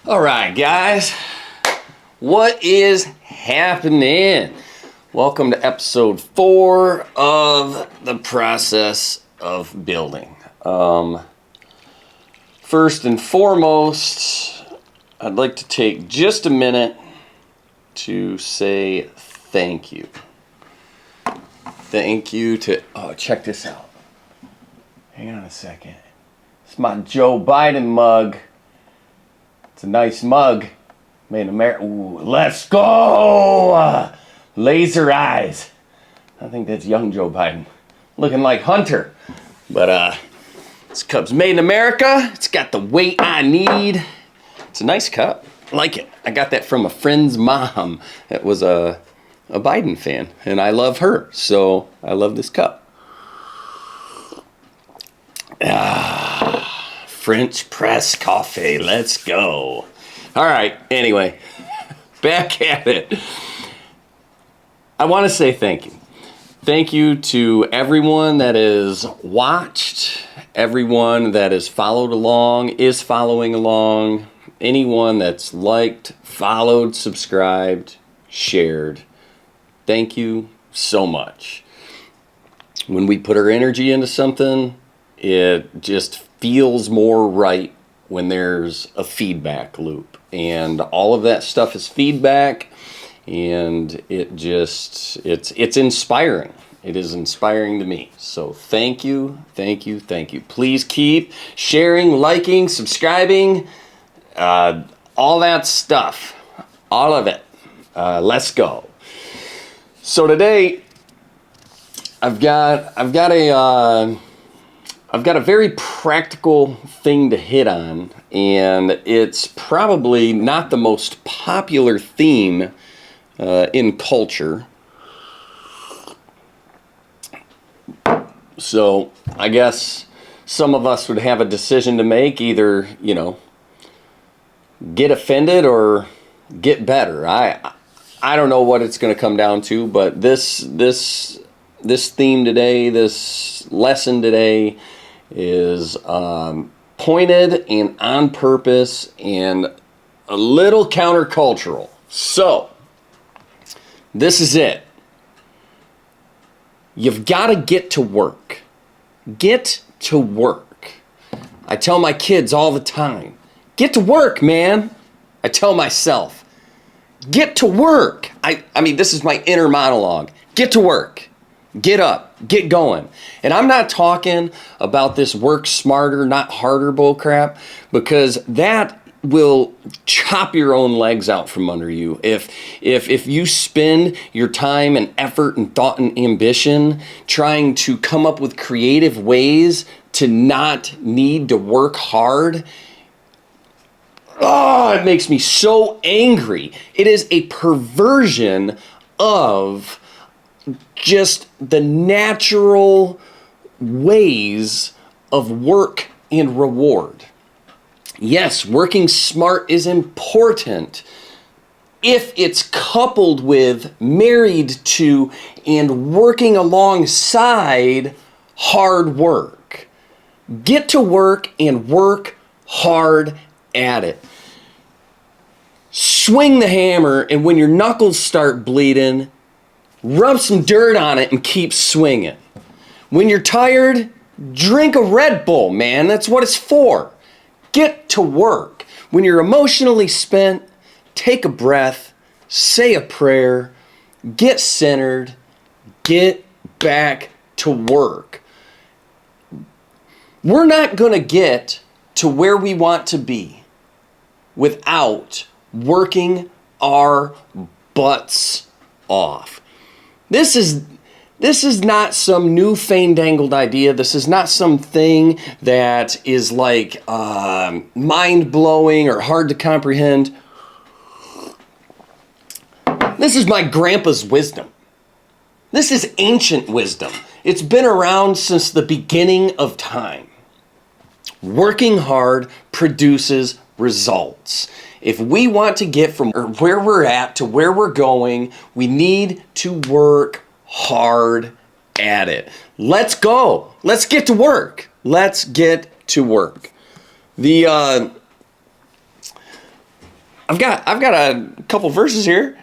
All right, guys, what is happening? Welcome to episode 4 of the process of building. First and foremost, I'd like to take just a minute to say thank you. Thank you to, check this out. Hang on a second. It's my Joe Biden mug. It's a nice mug. Made in America. Ooh, let's go! Laser eyes. I think that's young Joe Biden. Looking like Hunter. But this cup's made in America. It's got the weight I need. It's a nice cup. I like it. I got that from a friend's mom that was a Biden fan. And I love her. So I love this cup. French press coffee. Let's go. All right. Anyway, back at it. I want to say thank you. Thank you to everyone that has watched, everyone that has followed along, is following along, anyone that's liked, followed, subscribed, shared. Thank you so much. When we put our energy into something, it just feels more right when there's a feedback loop. And all of that stuff is feedback, and it's inspiring. It is inspiring to me. So thank you, thank you, thank you. Please keep sharing, liking, subscribing, all that stuff. All of it. Let's go. So today, I've got a very practical thing to hit on, and it's probably not the most popular theme in culture. So I guess some of us would have a decision to make, either, get offended or get better. I don't know what it's going to come down to, but this theme today, this lesson today, is pointed and on purpose and a little countercultural. So, this is it. You've got to get to work. Get to work. I tell my kids all the time, get to work, man. I tell myself, get to work. I mean, this is my inner monologue. Get to work. Get up, get going. And I'm not talking about this work smarter, not harder bullcrap, because that will chop your own legs out from under you. If you spend your time and effort and thought and ambition trying to come up with creative ways to not need to work hard, it makes me so angry. It is a perversion of just the natural ways of work and reward. Yes, working smart is important if it's coupled with, married to, and working alongside hard work. Get to work and work hard at it. Swing the hammer, and when your knuckles start bleeding, rub some dirt on it and keep swinging. When you're tired, drink a Red Bull, man. That's what it's for. Get to work. When you're emotionally spent, take a breath, say a prayer, get centered, get back to work. We're not going to get to where we want to be without working our butts off. This is not some new fandangled idea. This is not something that is like mind-blowing or hard to comprehend. This is my grandpa's wisdom. This is ancient wisdom. It's been around since the beginning of time. Working hard produces results. If we want to get from where we're at to where we're going, we need to work hard at it. Let's go. Let's get to work. Let's get to work. The I've got a couple verses here.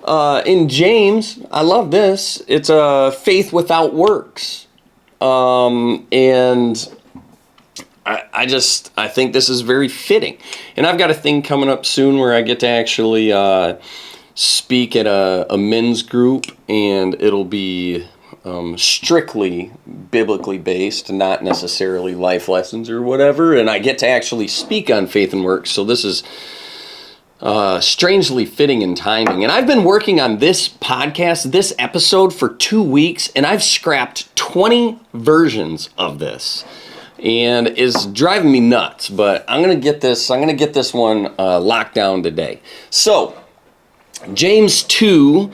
In James, I love this. It's a faith without works. And I think this is very fitting. And I've got a thing coming up soon where I get to actually speak at a men's group, and it'll be strictly biblically based, not necessarily life lessons or whatever. And I get to actually speak on faith and works. So this is strangely fitting in timing. And I've been working on this podcast, this episode, for 2 weeks, and I've scrapped 20 versions of this. And it's driving me nuts, but I'm gonna get this one locked down today. So, James 2,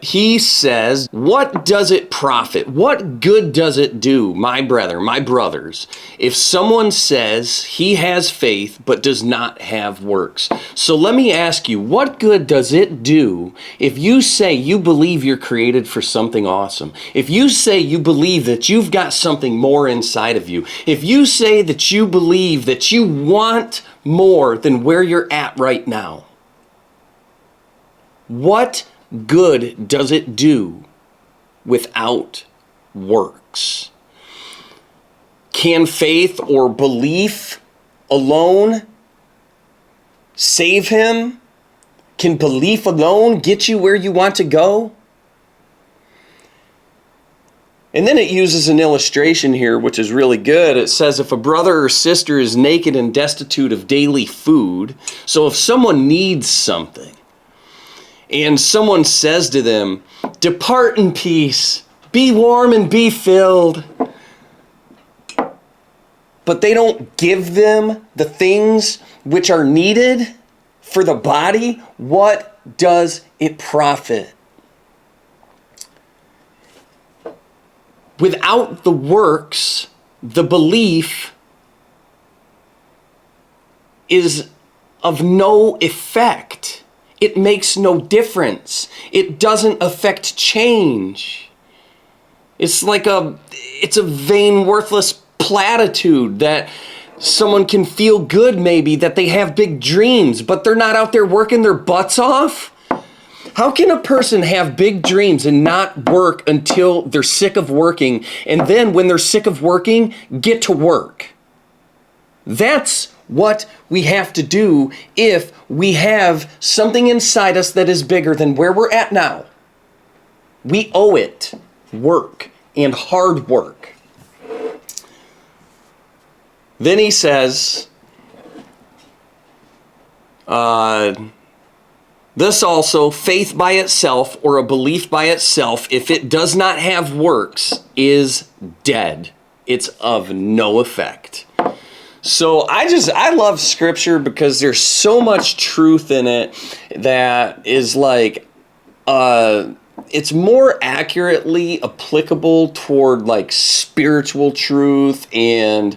he says, "What does it profit? What good does it do, my brothers, if someone says he has faith but does not have works?" So let me ask you, what good does it do if you say you believe you're created for something awesome? If you say you believe that you've got something more inside of you? If you say that you believe that you want more than where you're at right now? What good does it do without works? Can faith or belief alone save him? Can belief alone get you where you want to go? And then it uses an illustration here, which is really good. It says if a brother or sister is naked and destitute of daily food, so if someone needs something, and someone says to them, "Depart in peace, be warm and be filled," but they don't give them the things which are needed for the body, what does it profit? Without the works, the belief is of no effect. It makes no difference. It doesn't affect change. It's a vain, worthless platitude that someone can feel good maybe, that they have big dreams, but they're not out there working their butts off. How can a person have big dreams and not work until they're sick of working, and then when they're sick of working, get to work? That's what we have to do if we have something inside us that is bigger than where we're at now. We owe it work and hard work. Then he says, this also, faith by itself or a belief by itself, if it does not have works, is dead. It's of no effect. So I love scripture because there's so much truth in it that is like, it's more accurately applicable toward like spiritual truth and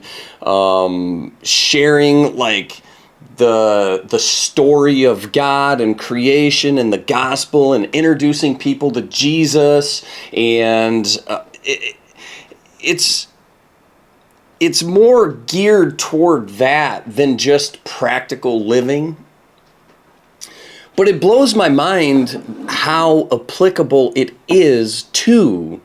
sharing like the story of God and creation and the gospel and introducing people to Jesus. And it's more geared toward that than just practical living. But it blows my mind how applicable it is to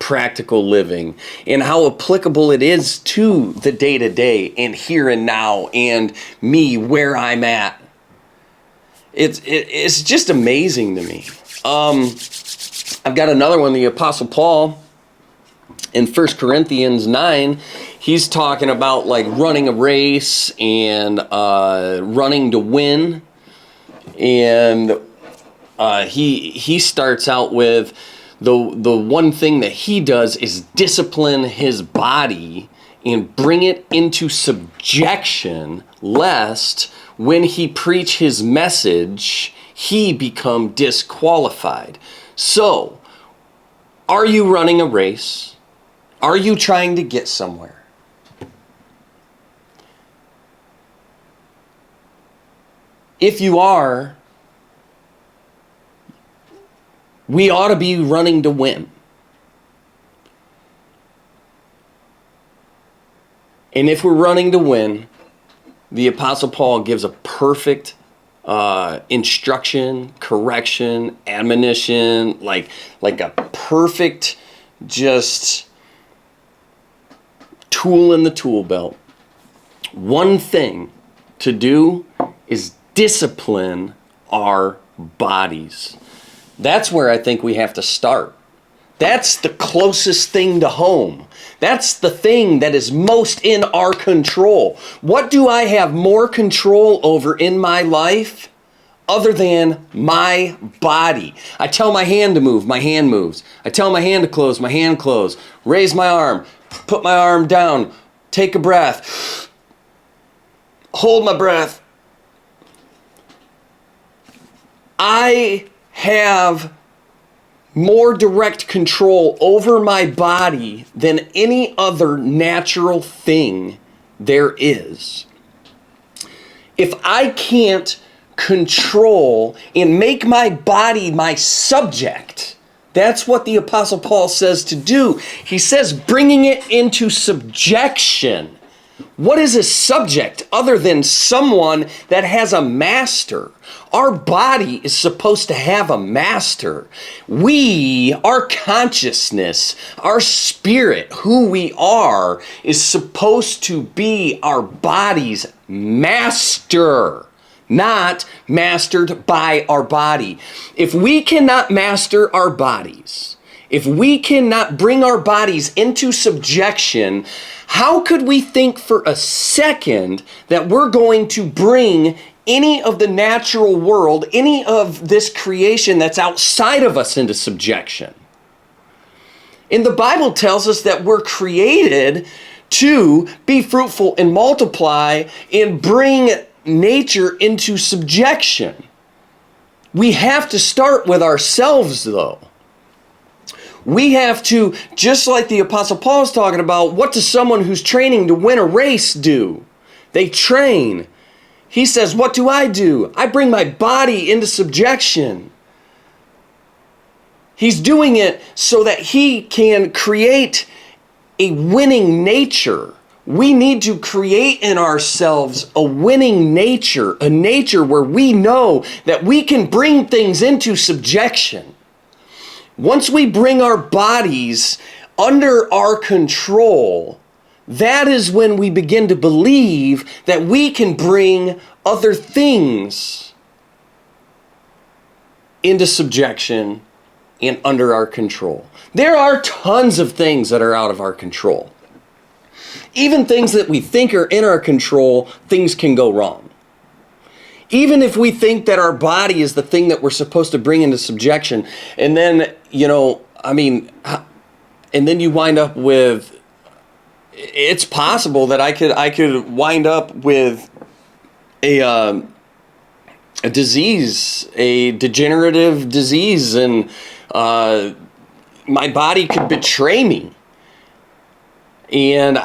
practical living and how applicable it is to the day-to-day and here and now and me where I'm at. It's just amazing to me. I've got another one, the Apostle Paul. In 1 Corinthians 9, he's talking about like running a race and running to win. And he starts out with the one thing that he does is discipline his body and bring it into subjection, lest when he preach his message, he become disqualified. So, are you running a race? Are you trying to get somewhere? If you are, we ought to be running to win. And if we're running to win, the Apostle Paul gives a perfect instruction, correction, admonition, like a perfect just tool in the tool belt. One thing to do is discipline our bodies. That's where I think we have to start. That's the closest thing to home. That's the thing that is most in our control. What do I have more control over in my life other than my body? I tell my hand to move, my hand moves. I tell my hand to close, my hand closes. Raise my arm, put my arm down, take a breath, hold my breath. I have more direct control over my body than any other natural thing there is. If I can't control and make my body my subject, that's what the Apostle Paul says to do. He says bringing it into subjection. What is a subject other than someone that has a master? Our body is supposed to have a master. Our consciousness, our spirit, who we are, is supposed to be our body's master, not mastered by our body. If we cannot master our bodies, if we cannot bring our bodies into subjection, how could we think for a second that we're going to bring any of the natural world, any of this creation that's outside of us into subjection? And the Bible tells us that we're created to be fruitful and multiply and bring nature into subjection. We have to start with ourselves, though. We have to, just like the Apostle Paul is talking about, what does someone who's training to win a race do? They train. He says, what do? I bring my body into subjection. He's doing it so that he can create a winning nature. We need to create in ourselves a winning nature, a nature where we know that we can bring things into subjection. Once we bring our bodies under our control, that is when we begin to believe that we can bring other things into subjection and under our control. There are tons of things that are out of our control. Even things that we think are in our control, things can go wrong. Even if we think that our body is the thing that we're supposed to bring into subjection, and then, and then you wind up with, it's possible that I could wind up with a disease, a degenerative disease, and my body could betray me. And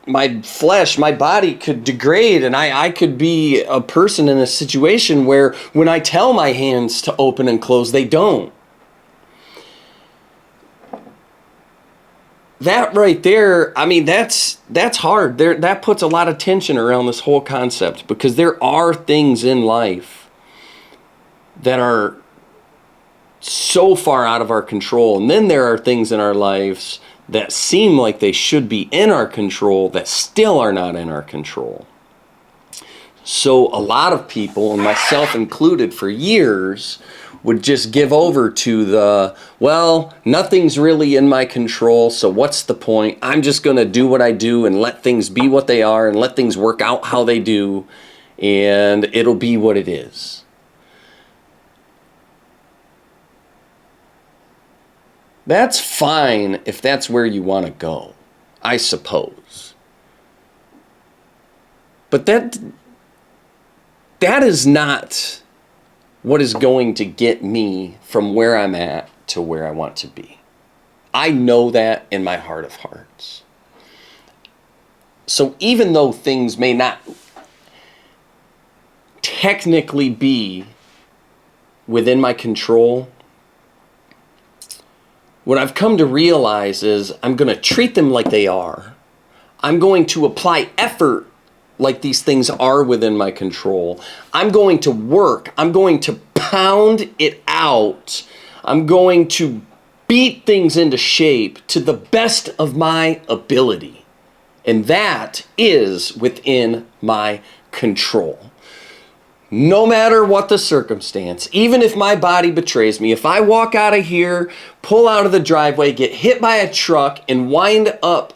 my flesh, my body could degrade, and I could be a person in a situation where when I tell my hands to open and close, they don't. That right there, that's hard. That puts a lot of tension around this whole concept, because there are things in life that are so far out of our control, and then there are things in our lives that seem like they should be in our control that still are not in our control. So a lot of people, and myself included for years, would just give over to nothing's really in my control, so what's the point? I'm just going to do what I do and let things be what they are and let things work out how they do, and it'll be what it is. That's fine if that's where you want to go, I suppose. But that is not what is going to get me from where I'm at to where I want to be. I know that in my heart of hearts. So even though things may not technically be within my control, what I've come to realize is I'm going to treat them like they are. I'm going to apply effort like these things are within my control. I'm going to work. I'm going to pound it out. I'm going to beat things into shape to the best of my ability. And that is within my control. No matter what the circumstance, even if my body betrays me, if I walk out of here, pull out of the driveway, get hit by a truck, and wind up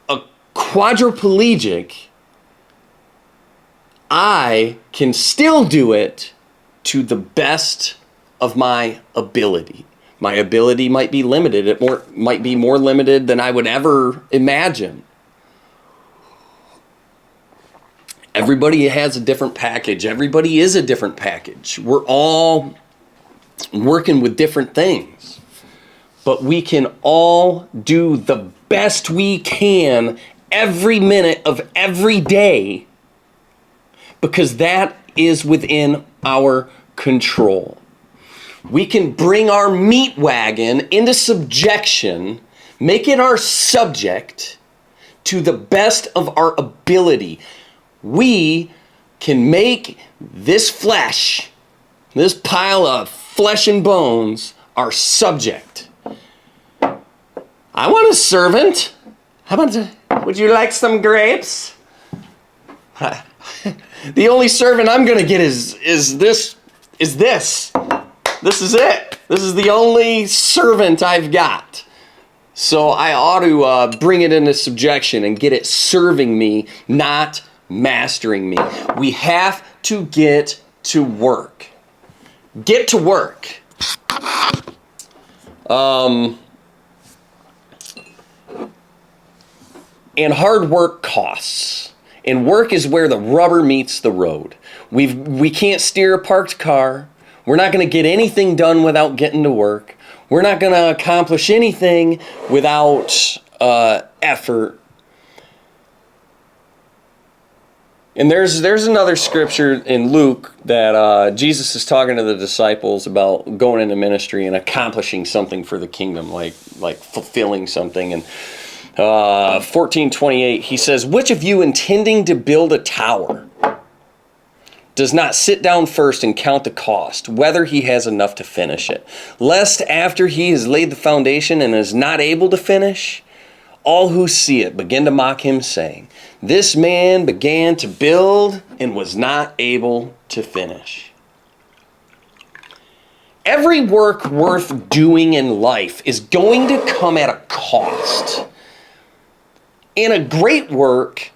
a quadriplegic, I can still do it to the best of my ability. My ability might be limited. It might be more limited than I would ever imagine. Everybody has a different package. Everybody is a different package. We're all working with different things. But we can all do the best we can every minute of every day, because that is within our control. We can bring our meat wagon into subjection, make it our subject to the best of our ability. We can make this flesh, this pile of flesh and bones, our subject. I want a servant. Would you like some grapes? The only servant I'm going to get is this. This is it. This is the only servant I've got. So I ought to bring it into subjection and get it serving me, not mastering me. We have to get to work. Get to work. And hard work costs. And work is where the rubber meets the road. We can't steer a parked car. We're not going to get anything done without getting to work. We're not going to accomplish anything without effort. And there's another scripture in Luke that Jesus is talking to the disciples about going into ministry and accomplishing something for the kingdom, like fulfilling something. And 14:28, he says, "Which of you intending to build a tower does not sit down first and count the cost, whether he has enough to finish it, lest after he has laid the foundation and is not able to finish, all who see it begin to mock him, saying, 'This man began to build and was not able to finish.'" Every work worth doing in life is going to come at a cost. And a great work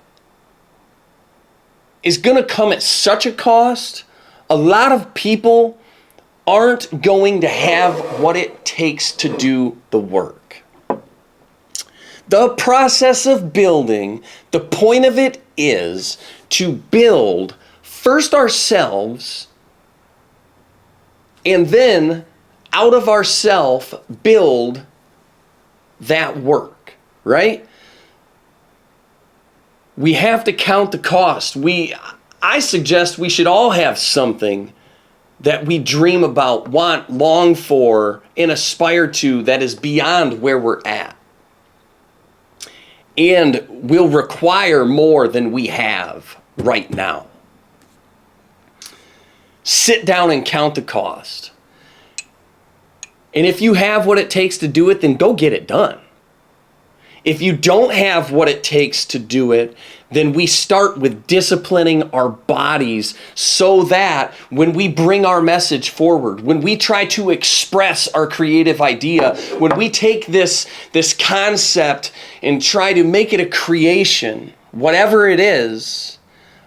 is going to come at such a cost, a lot of people aren't going to have what it takes to do the work. The process of building, the point of it is to build first ourselves, and then out of ourself build that work, right? We have to count the cost. I suggest we should all have something that we dream about, want, long for, and aspire to that is beyond where we're at, and will require more than we have right now. Sit down and count the cost. And if you have what it takes to do it, then go get it done. If you don't have what it takes to do it, then we start with disciplining our bodies so that when we bring our message forward, when we try to express our creative idea, when we take this concept and try to make it a creation, whatever it is,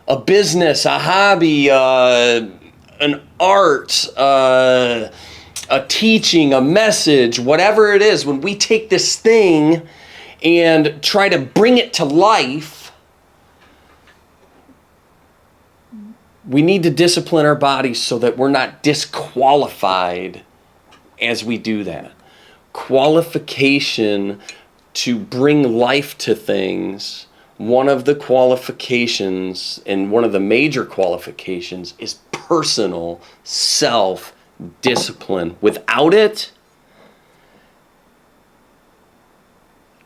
a business, a hobby, an art, a teaching, a message, whatever it is, when we take this thing and try to bring it to life, we need to discipline our bodies so that we're not disqualified as we do that. Qualification to bring life to things, one of the qualifications and one of the major qualifications is personal self-discipline. Without it,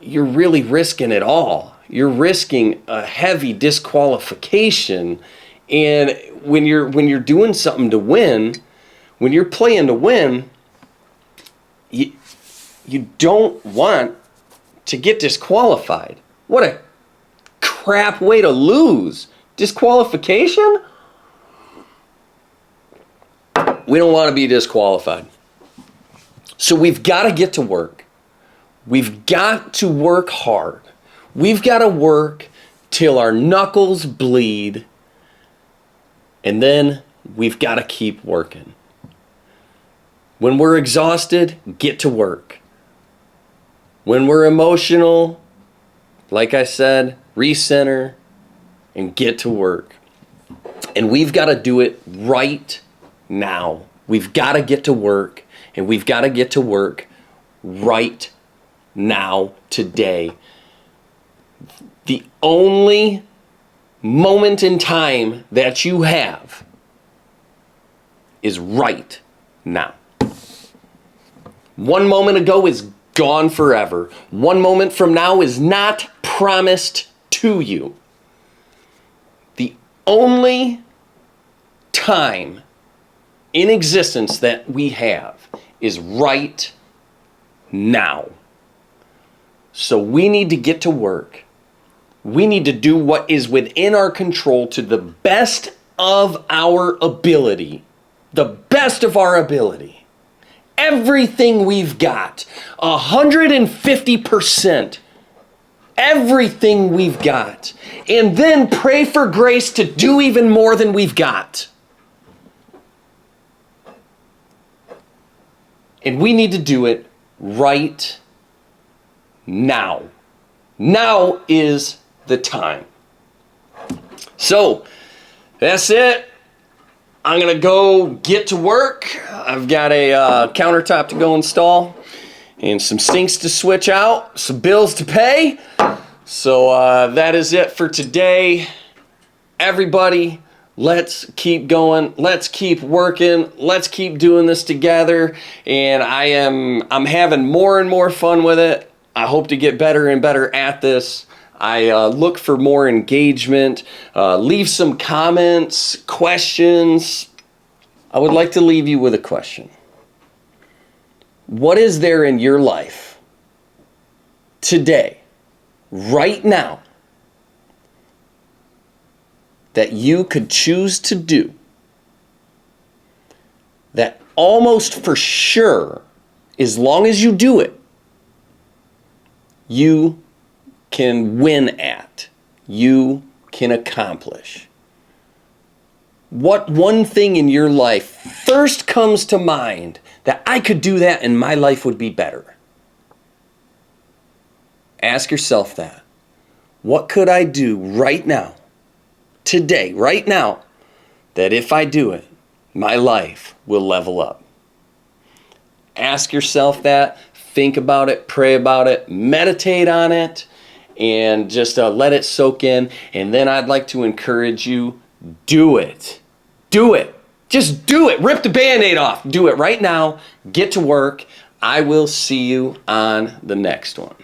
you're really risking it all. you're risking a heavy disqualification. And when you're doing something to win, when you're playing to win, you don't want to get disqualified. What a crap way to lose. Disqualification? We don't want to be disqualified. So we've got to get to work. We've got to work hard. We've got to work till our knuckles bleed. And then we've got to keep working. When we're exhausted, get to work. When we're emotional, like I said, recenter and get to work. And we've got to do it right now. We've got to get to work, and we've got to get to work right now, today. The only moment in time that you have is right now. 1 moment ago is gone forever. 1 moment from now is not promised to you. The only time in existence that we have is right now. So we need to get to work. We need to do what is within our control to the best of our ability. The best of our ability. Everything we've got. 150%. Everything we've got. And then pray for grace to do even more than we've got. And we need to do it right now. Now is the time. So, that's it. I'm going to go get to work. I've got a countertop to go install and some sinks to switch out, some bills to pay. So that is it for today. Everybody, let's keep going. Let's keep working. Let's keep doing this together. And I'm having more and more fun with it. I hope to get better and better at this. I look for more engagement. Leave some comments, questions. I would like to leave you with a question. What is there in your life today, right now, that you could choose to do that almost for sure, as long as you do it, you can win at, you can accomplish? What one thing in your life first comes to mind that I could do that and my life would be better? Ask yourself that. What could I do right now, today, right now, that if I do it, my life will level up? Ask yourself that. Think about it, pray about it, meditate on it, and just let it soak in. And then I'd like to encourage you, do it. Do it. Just do it. Rip the Band-Aid off. Do it right now. Get to work. I will see you on the next one.